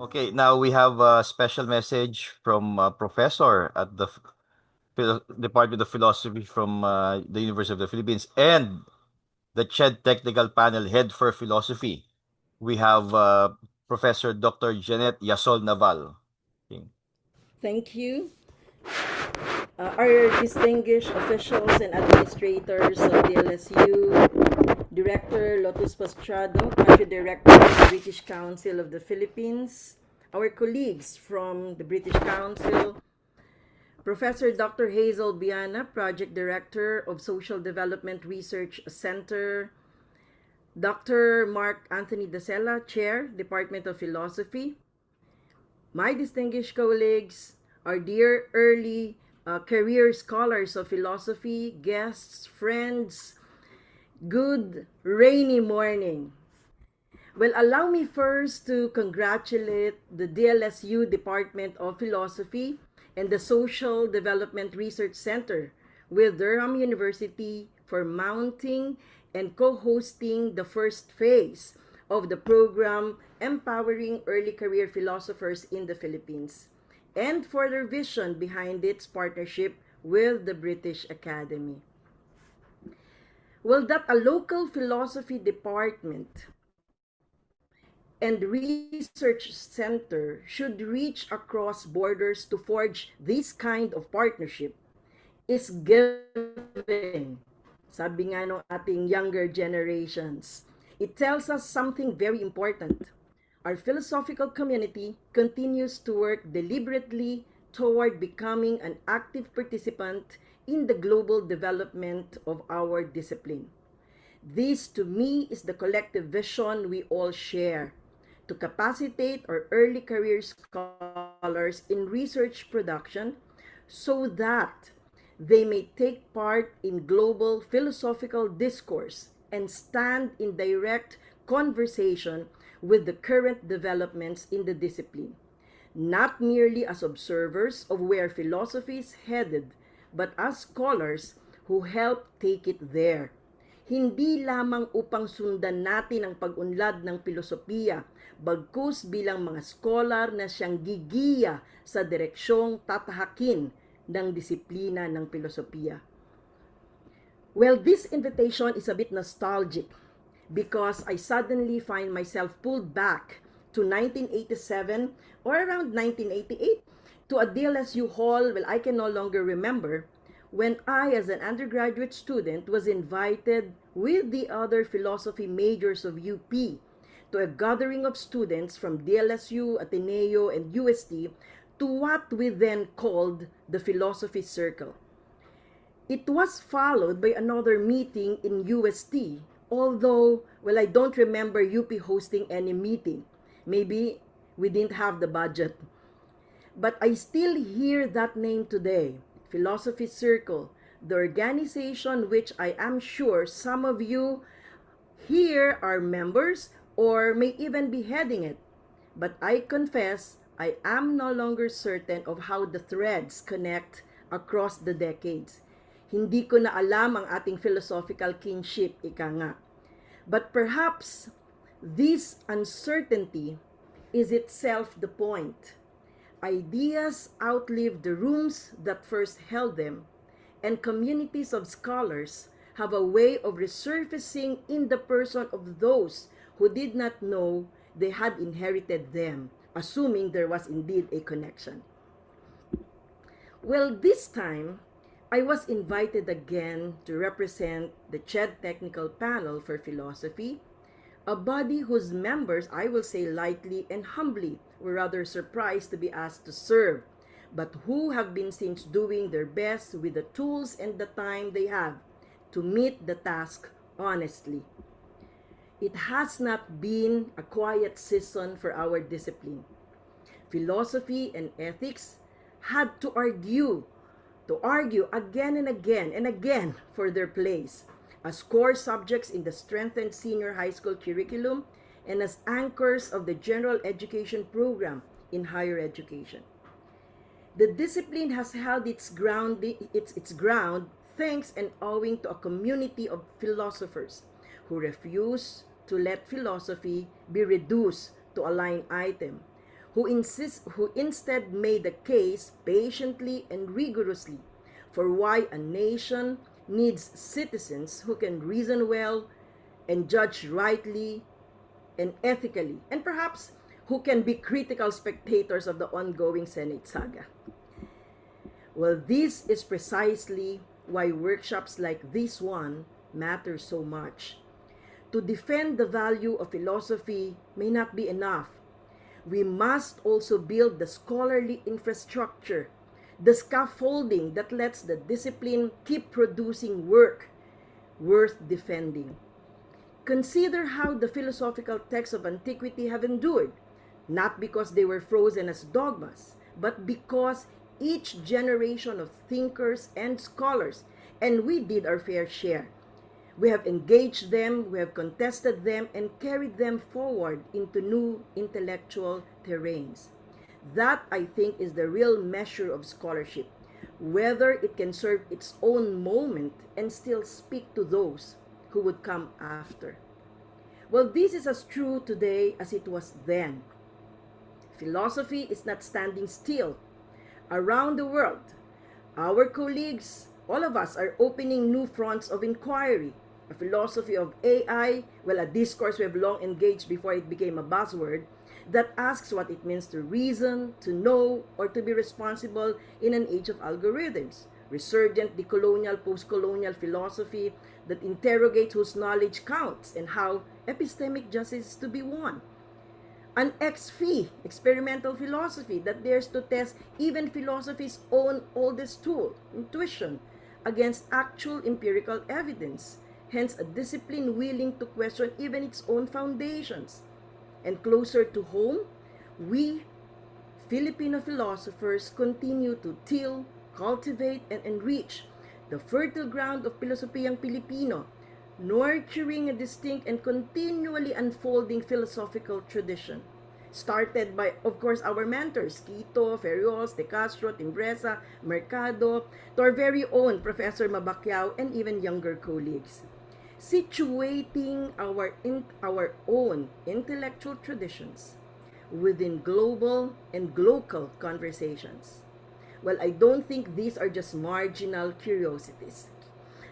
Okay, now we have a special message from a professor at the Department of Philosophy from the University of the Philippines and the CHED Technical Panel Head for Philosophy. We have Professor Dr. Jeanette Yasol Naval. Okay. Thank you. Our distinguished officials and administrators of the LSU, Director Lotus Pastrado, Country Director of the British Council of the Philippines, our colleagues from the British Council, Professor Dr. Hazel Biana, Project Director of Social Development Research Center, Dr. Mark Anthony Dasela, Chair, Department of Philosophy, my distinguished colleagues, our dear early career scholars of philosophy, guests, friends, good rainy morning. Well, allow me first to congratulate the DLSU Department of Philosophy and the Social Development Research Center with Durham University for mounting and co-hosting the first phase of the program Empowering Early Career Philosophers in the Philippines, and for their vision behind its partnership with the British Academy. Well, that a local philosophy department and research center should reach across borders to forge this kind of partnership is giving. Sabi nga ng ating younger generations. It tells us something very important. Our philosophical community continues to work deliberately toward becoming an active participant in the global development of our discipline. This, to me, is the collective vision we all share to capacitate our early career scholars in research production so that they may take part in global philosophical discourse and stand in direct conversation with the current developments in the discipline, not merely as observers of where philosophy is headed, but as scholars who help take it there. Hindi lamang upang sundan natin ang pag-unlad ng filosofiya, bagkus bilang mga scholar na siyang gigiya sa direksyong tatahakin ng disiplina ng filosofiya. Well, this invitation is a bit nostalgic because I suddenly find myself pulled back to 1987 or around 1988 to a DLSU hall. Well, I can no longer remember when I, as an undergraduate student, was invited with the other philosophy majors of UP to a gathering of students from DLSU, Ateneo, and UST to what we then called the Philosophy Circle. It was followed by another meeting in UST, although, well, I don't remember UP hosting any meeting. Maybe we didn't have the budget. But I still hear that name today, Philosophy Circle, the organization which I am sure some of you here are members or may even be heading it. But I confess I am no longer certain of how the threads connect across the decades. Hindi ko na alam ang ating philosophical kinship, ika nga. But perhaps this uncertainty is itself the point. Ideas outlive the rooms that first held them, and communities of scholars have a way of resurfacing in the person of those who did not know they had inherited them, assuming there was indeed a connection. Well, this time, I was invited again to represent the CHED Technical Panel for Philosophy, a body whose members, I will say lightly and humbly, were rather surprised to be asked to serve, but who have been since doing their best with the tools and the time they have to meet the task honestly. It has not been a quiet season for our discipline. Philosophy and ethics had to argue again and again for their place as core subjects in the strengthened senior high school curriculum and as anchors of the general education program in higher education. The discipline has held its ground thanks and owing to a community of philosophers who refuse to let philosophy be reduced to a line item, who instead made the case patiently and rigorously for why a nation needs citizens who can reason well and judge rightly and ethically, and perhaps who can be critical spectators of the ongoing Senate saga. Well, this is precisely why workshops like this one matter so much. To defend the value of philosophy may not be enough. We must also build the scholarly infrastructure, the scaffolding that lets the discipline keep producing work worth defending. Consider how the philosophical texts of antiquity have endured, not because they were frozen as dogmas, but because each generation of thinkers and scholars, and we did our fair share. We have engaged them, we have contested them, and carried them forward into new intellectual terrains. That, I think, is the real measure of scholarship, whether it can serve its own moment and still speak to those who would come after. Well, this is as true today as it was then. Philosophy is not standing still. Around the world, our colleagues, all of us, are opening new fronts of inquiry. A philosophy of AI, well, a discourse we have long engaged before it became a buzzword, that asks what it means to reason, to know, or to be responsible in an age of algorithms. Resurgent decolonial, post-colonial philosophy that interrogates whose knowledge counts and how epistemic justice is to be won. An ex-phi, experimental philosophy that dares to test even philosophy's own oldest tool, intuition, against actual empirical evidence. Hence, a discipline willing to question even its own foundations. And closer to home, we Filipino philosophers continue to till, cultivate, and enrich the fertile ground of Pilosopiyang Pilipino, nurturing a distinct and continually unfolding philosophical tradition. Started by, of course, our mentors, Quito, Ferriols, De Castro, Timbresa, Mercado, to our very own Professor Mabakyao, and even younger colleagues. Situating our own intellectual traditions within global and local conversations. Well, I don't think these are just marginal curiosities.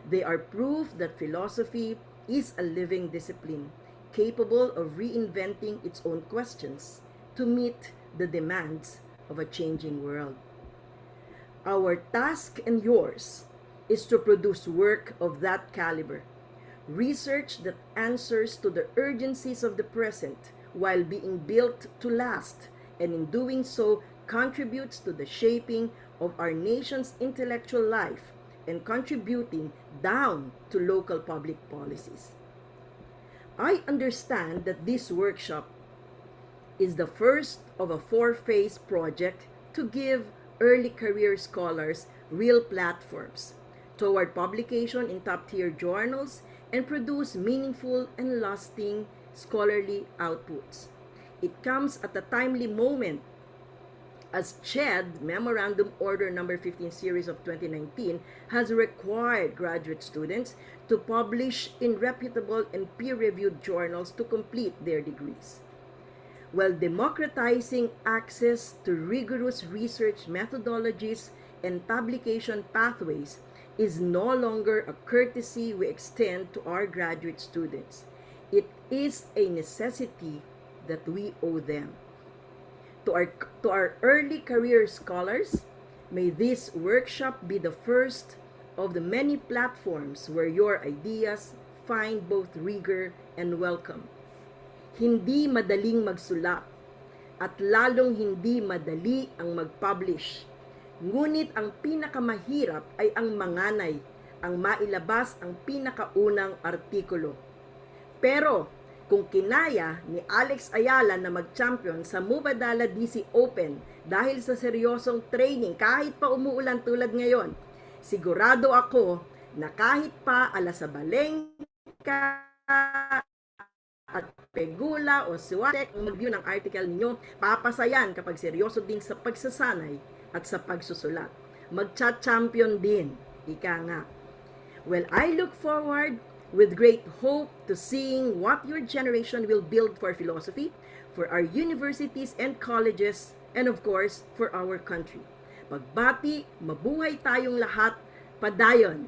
They are proof that philosophy is a living discipline, capable of reinventing its own questions to meet the demands of a changing world. Our task and yours is to produce work of that caliber, research that answers to the urgencies of the present while being built to last, and in doing so contributes to the shaping of our nation's intellectual life and contributing down to local public policies. I understand that this workshop is the first of a four-phase project to give early career scholars real platforms toward publication in top-tier journals and produce meaningful and lasting scholarly outputs. It comes at a timely moment as CHED, Memorandum Order Number 15 Series of 2019, has required graduate students to publish in reputable and peer-reviewed journals to complete their degrees. While democratizing access to rigorous research methodologies and publication pathways is no longer a courtesy we extend to our graduate students. It is a necessity that we owe them. To our early career scholars, may this workshop be the first of the many platforms where your ideas find both rigor and welcome. Hindi madaling magsulat at lalong hindi madali ang mag-publish. Ngunit ang pinakamahirap ay ang manganay, ang mailabas ang pinakaunang artikulo. Pero kung kinaya ni Alex Ayala na mag-champion sa Mubadala DC Open dahil sa seryosong training kahit pa umuulan tulad ngayon, sigurado ako na kahit pa Alasabalengka at Pegula o Suwatek ang mag-view ng article ninyo, papasayan kapag seryoso din sa pagsasanay at sa pagsusulat. Magcha-champion din, ika nga. Well, I look forward with great hope to seeing what your generation will build for philosophy, for our universities and colleges, and of course, for our country. Pagbati, mabuhay tayong lahat, padayon!